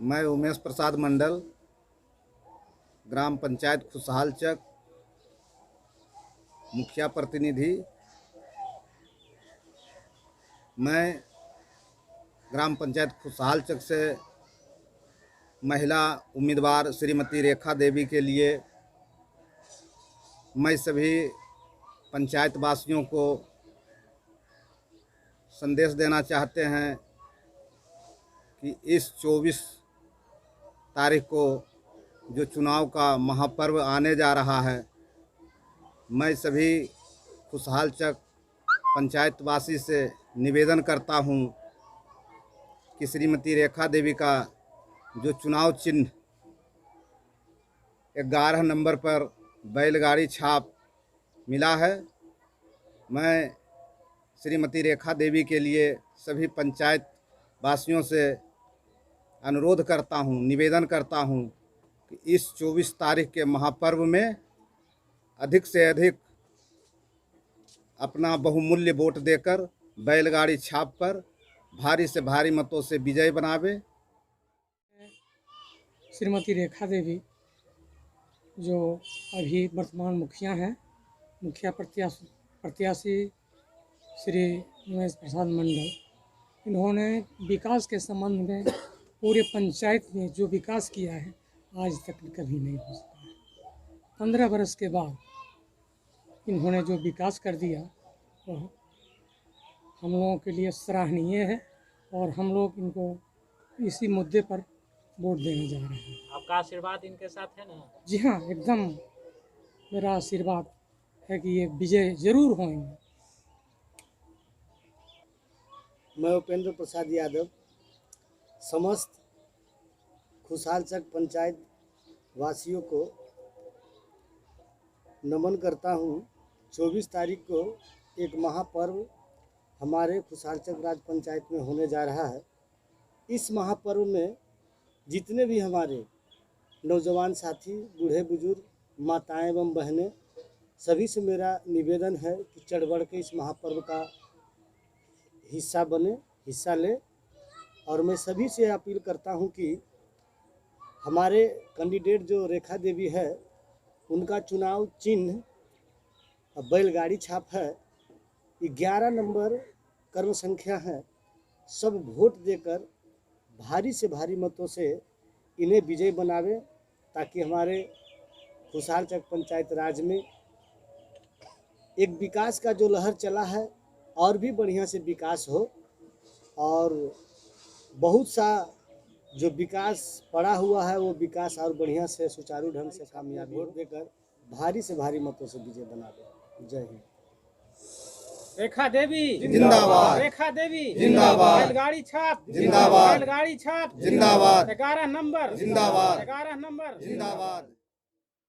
मैं उमेश प्रसाद मंडल, ग्राम पंचायत खुशहाल चक, मुखिया प्रतिनिधि। मैं ग्राम पंचायत खुशहाल चक से महिला उम्मीदवार श्रीमती रेखा देवी के लिए मैं सभी पंचायत वासियों को संदेश देना चाहते हैं कि इस 24 तारीख को जो चुनाव का महापर्व आने जा रहा है, मैं सभी खुशहाल चक पंचायत वासी से निवेदन करता हूं कि श्रीमती रेखा देवी का जो चुनाव चिन्ह 11 नंबर पर बैलगाड़ी छाप मिला है, मैं श्रीमती रेखा देवी के लिए सभी पंचायत वासियों से अनुरोध करता हूं, निवेदन करता हूं कि इस 24 तारीख के महापर्व में अधिक से अधिक अपना बहुमूल्य वोट देकर बैलगाड़ी छाप पर भारी से भारी मतों से विजय बनावे। श्रीमती रेखा देवी जो अभी वर्तमान मुखिया हैं, मुखिया प्रत्याशी श्री उमेश प्रसाद मंडल, इन्होंने विकास के संबंध में पूरे पंचायत में जो विकास किया है आज तक कभी नहीं हो सका है। 15 वर्ष के बाद इन्होंने जो विकास कर दिया वह हम लोगों के लिए सराहनीय है और हम लोग इनको इसी मुद्दे पर वोट देने जा रहे हैं। आपका आशीर्वाद इनके साथ है ना? जी हाँ, एकदम मेरा आशीर्वाद है कि ये विजय जरूर होंगे। मैं उपेंद्र प्रसाद यादव समस्त खुशहाल चक पंचायत वासियों को नमन करता हूँ। 24 तारीख को एक महापर्व हमारे खुशहाल चक राज पंचायत में होने जा रहा है। इस महापर्व में जितने भी हमारे नौजवान साथी, बूढ़े बुजुर्ग, माताएं एवं बहनें, सभी से मेरा निवेदन है कि चढ़ बढ़ के इस महापर्व का हिस्सा बने, हिस्सा ले। और मैं सभी से अपील करता हूं कि हमारे कैंडिडेट जो रेखा देवी है, उनका चुनाव चिन्ह बैलगाड़ी छाप है, 11 नंबर कर्म संख्या है। सब वोट देकर भारी से भारी मतों से इन्हें विजय बनावे, ताकि हमारे खुशहाल चक पंचायत राज में एक विकास का जो लहर चला है और भी बढ़िया से विकास हो, और बहुत सा जो विकास पड़ा हुआ है वो विकास और बढ़िया से सुचारू ढंग से कामयाबी वोट देकर भारी से भारी मतों से विजय बनावे। जय हिंद। रेखा देवी जिंदाबाद, रेखा देवी जिंदाबाद, बैलगाड़ी छाप जिंदाबाद, बैलगाड़ी छाप जिंदाबाद, 11 नंबर जिंदाबाद, 11 नंबर जिंदाबाद।